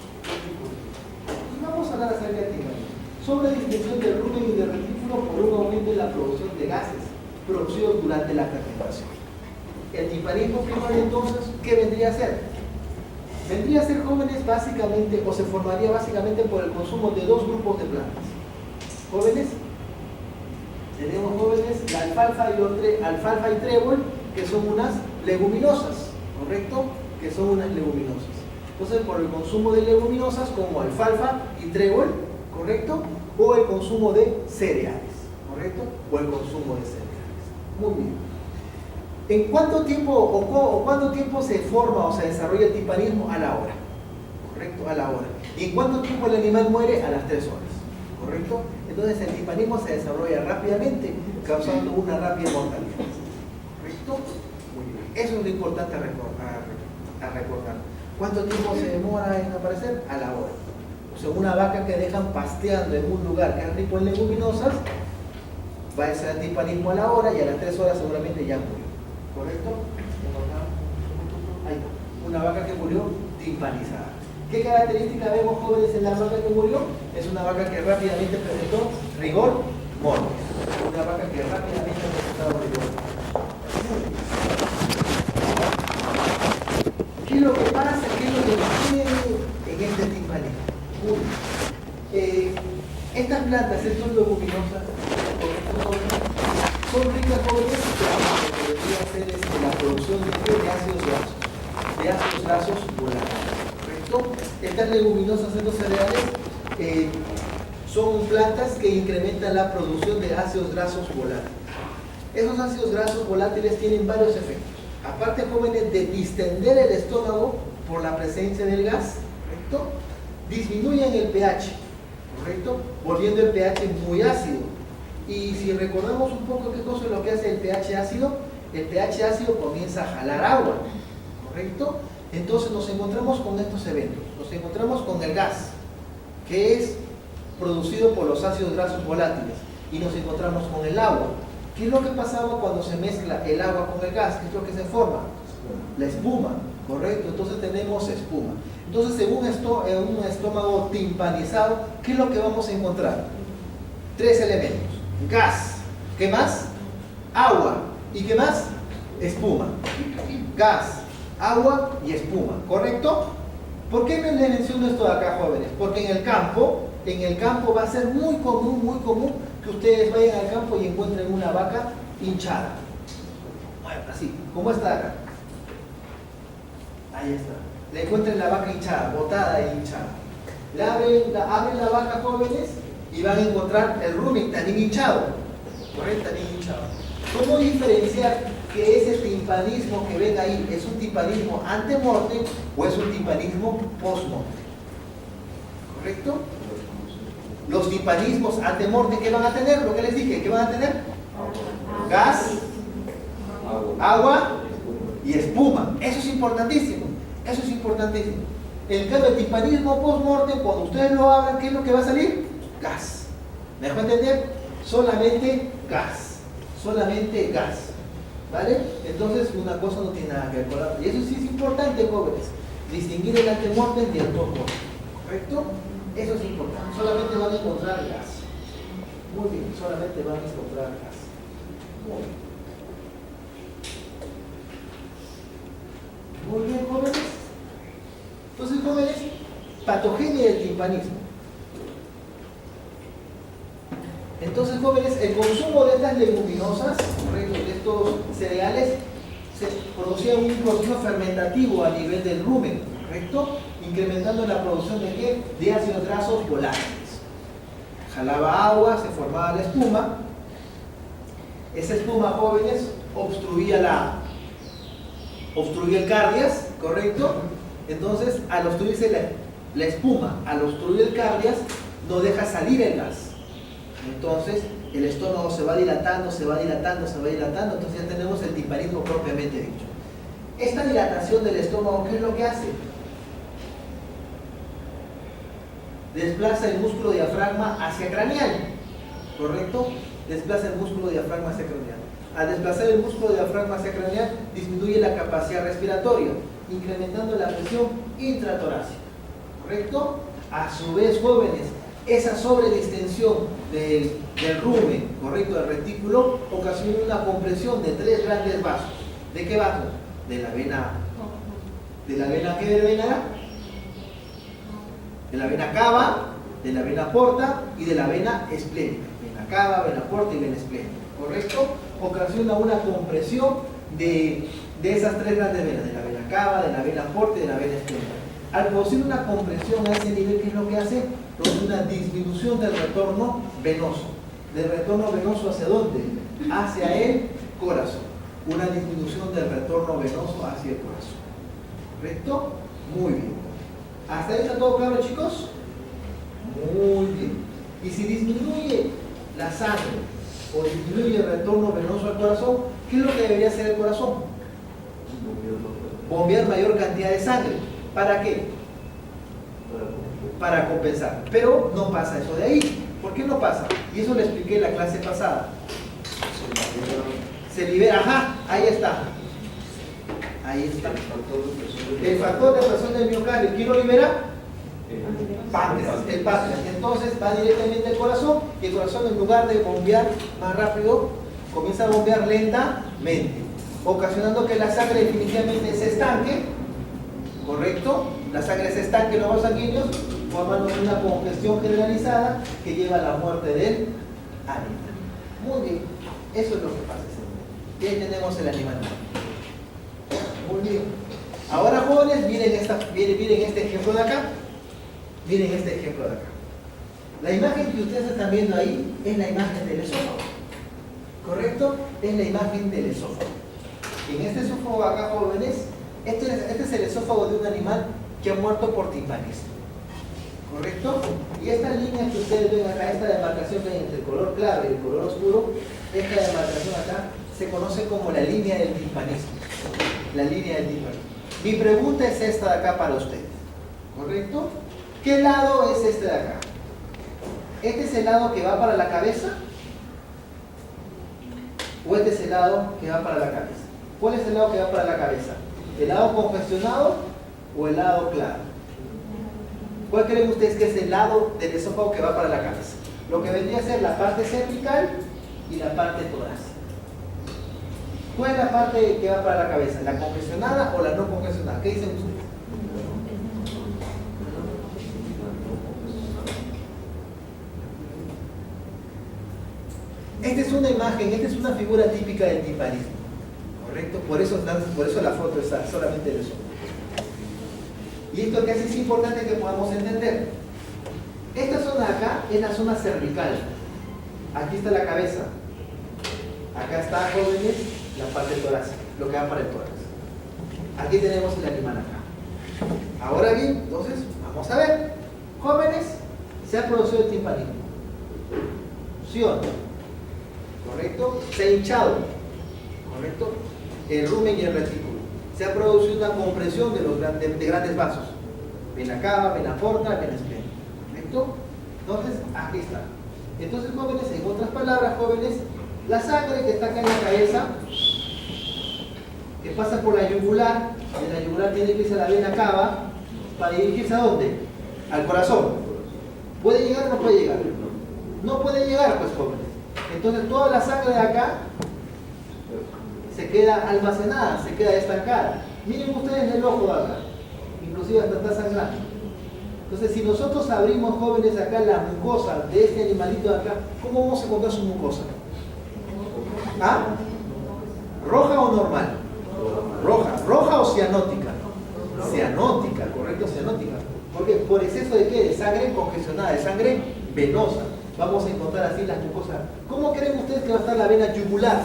Entonces vamos a hablar acerca del timpanismo. Sobre distensión del rumen y del retículo por un aumento en la producción de gases producidos durante la fermentación. El timpanismo primario, entonces, ¿qué vendría a ser? Vendría a ser, jóvenes, básicamente, o se formaría básicamente por el consumo de 2 grupos de plantas. Jóvenes, tenemos, jóvenes, la alfalfa y trébol, que son unas leguminosas, ¿correcto? Que son unas leguminosas. Entonces, por el consumo de leguminosas como alfalfa y trébol, ¿correcto? O el consumo de cereales, ¿correcto? O el consumo de cereales. Muy bien. ¿En cuánto tiempo o cuánto tiempo se forma o se desarrolla el timpanismo? A la hora, ¿correcto? A la hora. ¿Y en cuánto tiempo el animal muere? A las 3 horas, ¿correcto? Entonces el timpanismo se desarrolla rápidamente, causando una rápida mortalidad, ¿correcto? Muy bien. Eso es lo importante a recordar. ¿Cuánto tiempo se demora en aparecer? A la hora. O sea, una vaca que dejan pasteando en un lugar que es rico en leguminosas, va a ser el timpanismo a la hora y a las 3 horas seguramente ya murió, ¿correcto? Ahí va. Una vaca que murió timpanizada. ¿Qué característica vemos, jóvenes, en la vaca que murió? Es una vaca que rápidamente presentó rigor mortis. Una vaca que rápidamente presentó rigor mortis. ¿Qué es lo que pasa? ¿Qué es lo que sucede en este timpanismo? Estas plantas, estas leguminosas, son ricas, jóvenes, en lo que debería ser la producción de ácidos grasos volátiles, ¿correcto? Estas leguminosas, estos cereales, son plantas que incrementan la producción de ácidos grasos volátiles. Esos ácidos grasos volátiles tienen varios efectos. Aparte, jóvenes, de distender el estómago por la presencia del gas, ¿correcto?, disminuyen el pH, ¿correcto?, volviendo el pH muy ácido. Y si recordamos un poco qué cosa es lo que hace el pH ácido comienza a jalar agua, ¿correcto? Entonces nos encontramos con estos eventos. Nos encontramos con el gas, que es producido por los ácidos grasos volátiles, y nos encontramos con el agua. ¿Qué es lo que pasaba cuando se mezcla el agua con el gas? ¿Qué es lo que se forma? La espuma, ¿correcto? Entonces tenemos espuma. Entonces, en un estómago timpanizado, ¿qué es lo que vamos a encontrar? 3 elementos: gas, ¿qué más? Agua, ¿y qué más? Espuma. Gas, agua y espuma, ¿correcto? ¿Por qué me les menciono esto de acá, jóvenes? Porque en el campo va a ser muy común que ustedes vayan al campo y encuentren una vaca hinchada. Bueno, así, como está acá. Ahí está. Le encuentren la vaca hinchada, botada y hinchada. Abren la vaca, jóvenes, y van a encontrar el rumen también hinchado. ¿Correcto? También hinchado. ¿Cómo diferenciar que ese timpanismo que ven ahí es un timpanismo ante-mortem o es un timpanismo post-mortem? ¿Correcto? Los timpanismos ante-mortem, ¿qué van a tener? Lo que les dije, ¿qué van a tener? Gas, agua y espuma. Eso es importantísimo. Eso es importantísimo. En cambio, el timpanismo post-mortem, cuando ustedes lo abran, ¿qué es lo que va a salir? Gas. ¿Me dejó entender? solamente gas, ¿vale? Entonces una cosa no tiene nada que ver con la otra. Y eso sí es importante, jóvenes, distinguir el antemortem del postmortem, ¿correcto? Eso es importante, solamente van a encontrar gas. Muy bien, solamente van a encontrar gas. Muy bien. Muy bien, jóvenes. Entonces, jóvenes, patogenia del timpanismo. Entonces, jóvenes, el consumo de estas leguminosas, correcto, de estos cereales, se producía un proceso fermentativo a nivel del rumen, correcto, incrementando la producción de ¿qué? De ácidos grasos volátiles. Jalaba agua, se formaba la espuma. Esa espuma, jóvenes, obstruía el cardias, ¿correcto? Entonces, al obstruirse la espuma, al obstruir el cardias, no deja salir el gas. Entonces, el estómago se va dilatando, entonces ya tenemos el timpanismo propiamente dicho. Esta dilatación del estómago, ¿qué es lo que hace? Desplaza el músculo diafragma hacia craneal, ¿correcto? Desplaza el músculo diafragma hacia craneal. Al desplazar el músculo diafragma hacia craneal, disminuye la capacidad respiratoria, incrementando la presión intratorácica, ¿correcto? A su vez, jóvenes, esa sobredistensión del rumen, ¿correcto?, del retículo, ocasiona una compresión de 3 grandes vasos. ¿De qué vasos? De la vena. ¿De la vena qué vena era? De la vena cava, de la vena porta y de la vena esplénica. Vena cava, vena porta y vena esplénica, ¿correcto? Ocasiona una compresión de esas 3 grandes venas, de la vena cava, de la vena porta y de la vena esplénica. Al producir una compresión a ese nivel, ¿qué es lo que hace? Produce una disminución del retorno venoso. ¿Del retorno venoso hacia dónde? Hacia el corazón. Una disminución del retorno venoso hacia el corazón. ¿Correcto? Muy bien. ¿Hasta ahí está todo claro, chicos? Muy bien. Y si disminuye la sangre o disminuye el retorno venoso al corazón, ¿qué es lo que debería hacer el corazón? Bombear mayor cantidad de sangre. ¿Para qué? Para compensar. Pero no pasa eso de ahí. ¿Por qué no pasa? Y eso lo expliqué en la clase pasada. Se libera, ajá, ahí está. Ahí está. El factor de presión del miocardio. ¿Quién lo libera? El páncreas. Entonces va directamente al corazón y el corazón, en lugar de bombear más rápido, comienza a bombear lentamente, ocasionando que la sangre definitivamente se estanque, ¿correcto? La sangre se estanque en los vasos sanguíneos, formando una congestión generalizada que lleva a la muerte del animal. Muy bien, eso es lo que pasa. Y ahí tenemos el animal. Muy bien. Ahora, jóvenes, miren este ejemplo de acá. Miren este ejemplo de acá. La imagen que ustedes están viendo ahí es la imagen del esófago. ¿Correcto? Es la imagen del esófago. En este esófago acá, jóvenes, este es el esófago de un animal que ha muerto por timpanismo. ¿Correcto? Y esta línea que ustedes ven acá, esta demarcación que hay entre el color claro y el color oscuro, esta demarcación acá se conoce como la línea del timpanismo. La línea del timpanismo. Mi pregunta es esta de acá para ustedes. ¿Correcto? ¿Qué lado es este de acá? ¿Este es el lado que va para la cabeza? ¿O este es el lado que va para la cabeza? ¿Cuál es el lado que va para la cabeza? ¿El lado congestionado o el lado claro? ¿Cuál creen ustedes que es el lado del esófago que va para la cabeza? Lo que vendría a ser la parte cervical y la parte torácica. ¿Cuál es la parte que va para la cabeza? ¿La congestionada o la no congestionada? ¿Qué dicen ustedes? Esta es una imagen, esta es una figura típica del timpanismo, ¿correcto? Por eso la foto está solamente de eso. Y esto que hace es importante que podamos entender. Esta zona de acá es la zona cervical. Aquí está la cabeza. Acá está, jóvenes, la parte torácica, lo que va para el tórax. Aquí tenemos el animal acá. Ahora bien, entonces, vamos a ver. Jóvenes, se ha producido el timpanismo. ¿Sí o no? ¿Correcto? Se ha hinchado, ¿correcto? El rumen y el retículo. Se ha producido una compresión de grandes vasos. Vena cava, vena porta, vena esplénica. ¿Correcto? Entonces, aquí está. Entonces, jóvenes, en otras palabras, jóvenes, la sangre que está acá en la cabeza, que pasa por la yugular, de la yugular tiene que irse a la vena cava, para dirigirse ¿a dónde? Al corazón. ¿Puede llegar o no puede llegar? No puede llegar, pues, jóvenes. Entonces, toda la sangre de acá se queda almacenada, se queda estancada. Miren ustedes el ojo de acá, inclusive hasta está sangrando. Entonces, si nosotros abrimos, jóvenes, acá la mucosa de este animalito de acá, ¿cómo vamos a encontrar su mucosa? ¿Ah? ¿Roja o normal? ¿Roja o cianótica? Cianótica, correcto, cianótica. Porque por exceso de ¿qué? De sangre congestionada, de sangre venosa. Vamos a encontrar así las mucosas. ¿Cómo creen ustedes que va a estar la vena yugular?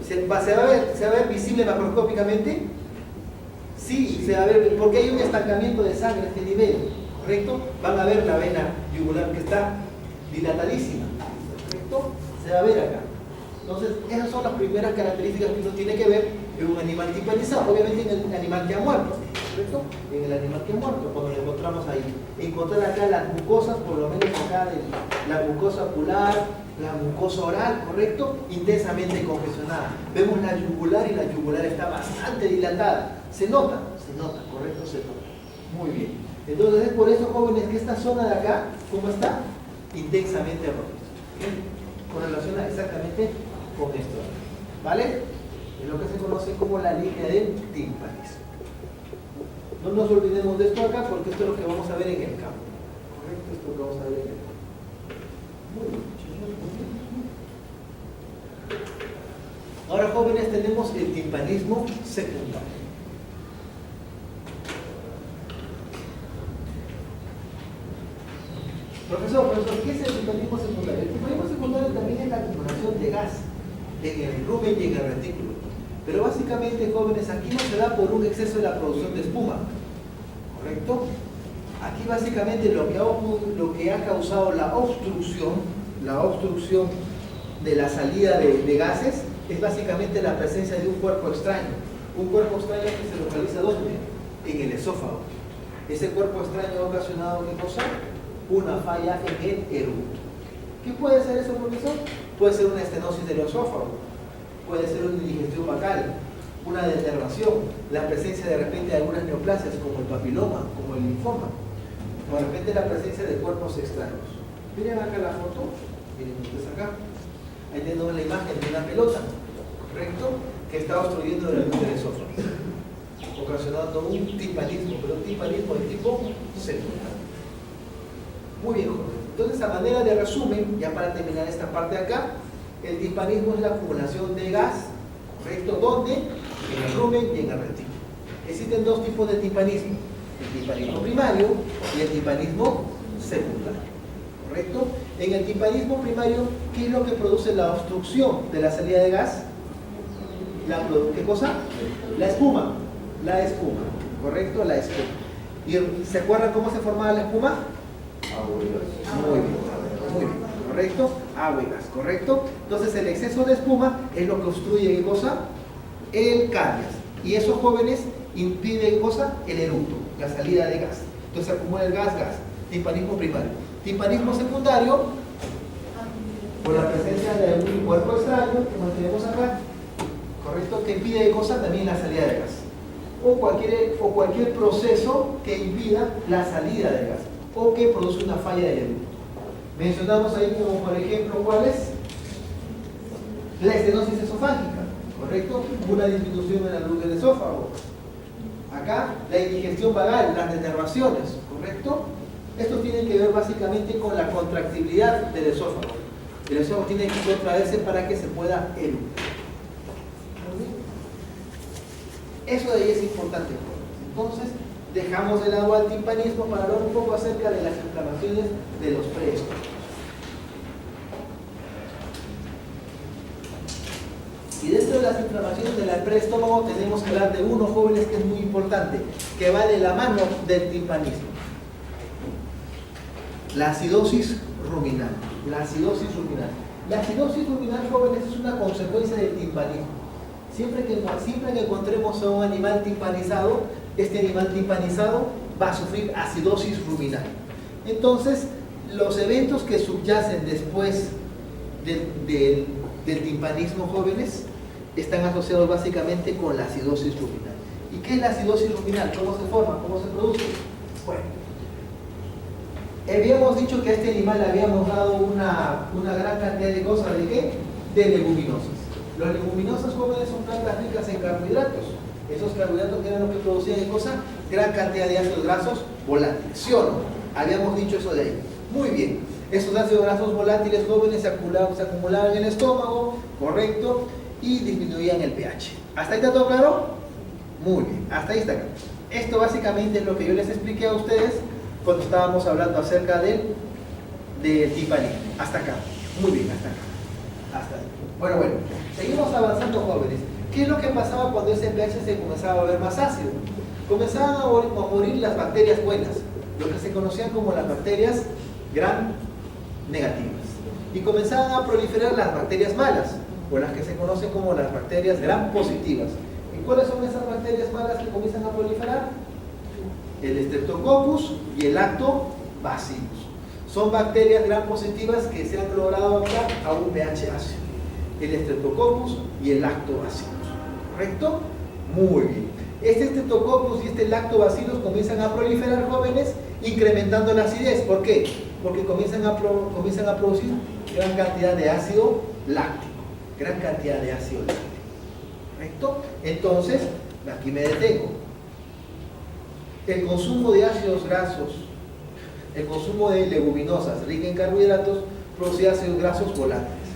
¿Se va a ver visible macroscópicamente? Sí, se va a ver, porque hay un estancamiento de sangre a este nivel, ¿correcto? Van a ver la vena yugular que está dilatadísima, ¿correcto? Se va a ver acá. Entonces, esas son las primeras características que uno tiene que ver en un animal timpanizado, obviamente en el animal que ha muerto, ¿correcto? En el animal que ha muerto, cuando lo encontramos ahí. Encontrar acá las mucosas, por lo menos acá, la mucosa ocular, la mucosa oral, ¿correcto? Intensamente congestionada. Vemos la yugular y la yugular está bastante dilatada. Se nota, ¿correcto? Se nota. Muy bien. Entonces es por eso, jóvenes, que esta zona de acá, ¿cómo está? Intensamente roja. Correlaciona exactamente con esto. ¿Vale? Es lo que se conoce como la línea del timpanismo. No nos olvidemos de esto acá porque esto es lo que vamos a ver en el campo. ¿Correcto? Esto es lo que vamos a ver en el campo. Muy bien. Ahora, jóvenes, tenemos el timpanismo secundario. Profesor, ¿qué es el timpanismo secundario? El timpanismo secundario también es la acumulación de gas en el rumen y en el retículo. Pero básicamente, jóvenes, aquí no se da por un exceso de la producción de espuma, ¿correcto? Aquí básicamente lo que ha causado la obstrucción de la salida de gases es básicamente la presencia de un cuerpo extraño. Un cuerpo extraño que se localiza ¿dónde? En el esófago. Ese cuerpo extraño ha ocasionado ¿qué cosa? Una falla en el eructo. ¿Qué puede ser eso, profesor? Puede ser una estenosis del esófago, puede ser una indigestión bucal, una denervación, la presencia de repente de algunas neoplasias como el papiloma, como el linfoma, o de repente la presencia de cuerpos extraños. Miren acá la foto, miren ustedes acá. Ahí tenemos la imagen de una pelota, ¿correcto? Que está obstruyendo el esófago, ocasionando un timpanismo, pero un timpanismo de tipo secundario. Muy bien, Jorge. Entonces, a manera de resumen, ya para terminar esta parte de acá, el timpanismo es la acumulación de gas, ¿correcto? ¿Dónde? En el rumen y en el retículo. Existen dos tipos de timpanismo, el timpanismo primario y el timpanismo secundario, ¿correcto? En el timpanismo primario, ¿qué es lo que produce la obstrucción de la salida de gas? ¿Qué cosa? La espuma, ¿correcto? La espuma. ¿Y se acuerdan cómo se formaba la espuma? Muy bien, correcto, agua y gas, correcto. Entonces el exceso de espuma es lo que obstruye ¿qué cosa? El cardias. Y esos jóvenes impiden ¿qué cosa? El eructo, la salida de gas. Entonces acumula el gas, timpanismo primario. Timpanismo secundario, por la presencia de un cuerpo extraño que mantenemos acá, correcto, que impide ¿qué cosa? También la salida de gas. O cualquier proceso que impida la salida de gas, o que produce una falla del eructo. Mencionamos ahí como por ejemplo, ¿cuál es? La estenosis esofágica, ¿correcto? Una disminución en la luz del esófago. Acá, la indigestión vagal, las denervaciones, ¿correcto? Esto tiene que ver básicamente con la contractibilidad del esófago. El esófago tiene que contraerse para que se pueda eructar. Eso de ahí es importante. Entonces, dejamos de lado al timpanismo para hablar un poco acerca de las inflamaciones de los preestómagos. Y dentro de las inflamaciones del preestómago tenemos que hablar de uno, jóvenes, que es muy importante, que va de la mano del timpanismo. La acidosis ruminal. La acidosis ruminal, jóvenes, es una consecuencia del timpanismo. Siempre que encontremos a un animal timpanizado, este animal timpanizado va a sufrir acidosis ruminal. Entonces, Los eventos que subyacen después del timpanismo, jóvenes, están asociados básicamente con la acidosis ruminal. ¿Y qué es la acidosis ruminal? ¿Cómo se forma? ¿Cómo se produce? Bueno, habíamos dicho que a este animal le habíamos dado una gran cantidad de cosas. ¿De qué? De leguminosas. Los leguminosas, jóvenes, son plantas ricas en carbohidratos. Esos carbohidratos que eran los que producían en cosa, gran cantidad de ácidos grasos volátiles. ¿Sí o no? Habíamos dicho eso de ahí. Muy bien. Esos ácidos grasos volátiles, jóvenes, se acumulaban en el estómago, correcto, y disminuían el pH. ¿Hasta ahí está todo claro? Muy bien, hasta ahí está claro. Esto básicamente es lo que yo les expliqué a ustedes cuando estábamos hablando acerca del timpanismo. Hasta acá. Muy bien, hasta acá. Hasta ahí. Bueno, seguimos avanzando, jóvenes. ¿Qué es lo que pasaba cuando ese pH se comenzaba a volver más ácido? Comenzaban a morir las bacterias buenas, lo que se conocían como las bacterias gram negativas. Y comenzaban a proliferar las bacterias malas, o las que se conocen como las bacterias gram positivas. ¿Y cuáles son esas bacterias malas que comienzan a proliferar? El Streptococcus y el Lactobacillus. Son bacterias gram positivas que se han logrado adaptar a un pH ácido. El Streptococcus y el Lactobacillus. ¿Correcto? Muy bien. Este Streptococcus y este Lactobacillus comienzan a proliferar, jóvenes, incrementando la acidez. ¿Por qué? Porque comienzan a producir gran cantidad de ácido láctico. Gran cantidad de ácido láctico. ¿Correcto? Entonces, aquí me detengo. El consumo de ácidos grasos, el consumo de leguminosas ricas en carbohidratos, producía ácidos grasos volátiles,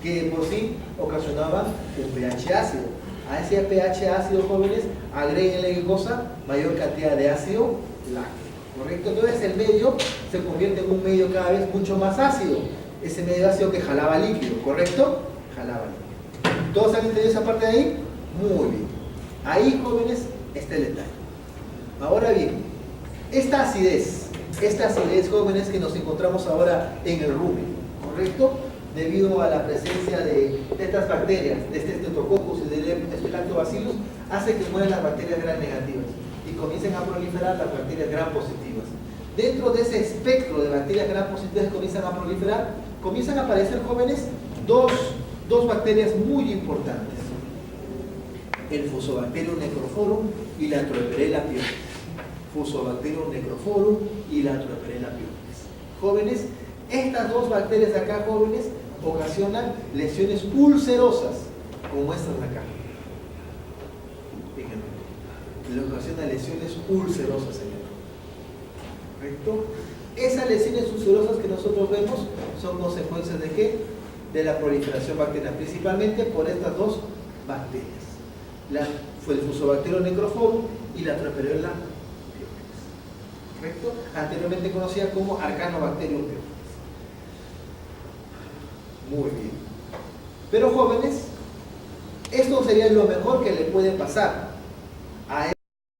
que por sí ocasionaban un pH ácido. A ese pH ácido, jóvenes, agréguenle ¿qué cosa? Mayor cantidad de ácido láctico. ¿Correcto? Entonces el medio se convierte en un medio cada vez mucho más ácido. Ese medio ácido que jalaba líquido, ¿correcto? Jalaba líquido. ¿Todos han entendido esa parte de ahí? Muy bien. Ahí, jóvenes, está el detalle. Ahora bien, esta acidez, jóvenes, que nos encontramos ahora en el rumen, ¿correcto? Debido a la presencia de estas bacterias, de este Streptococcus y de este Lactobacillus, hace que mueran las bacterias gram negativas y comiencen a proliferar las bacterias gram positivas. Dentro de ese espectro de bacterias gram positivas que comienzan a proliferar, comienzan a aparecer, jóvenes, dos bacterias muy importantes: el Fusobacterium necrophorum y la Troeperella pyogenes. Fusobacterium necrophorum y la Troeperella pyogenes. Jóvenes, estas dos bacterias de acá, jóvenes, ocasionan lesiones ulcerosas, como estas de acá. Fíjense, le ocasionan lesiones ulcerosas, señor. ¿Correcto? Esas lesiones ulcerosas que nosotros vemos son consecuencias ¿de qué? De la proliferación bacteriana, principalmente por estas dos bacterias. Fue el Fusobacterium necrophorum y la Troeperella pyogenes. ¿Correcto? Anteriormente conocida como Arcanobacterium pyogenes. Muy bien. Pero, jóvenes, esto sería lo mejor que le puede pasar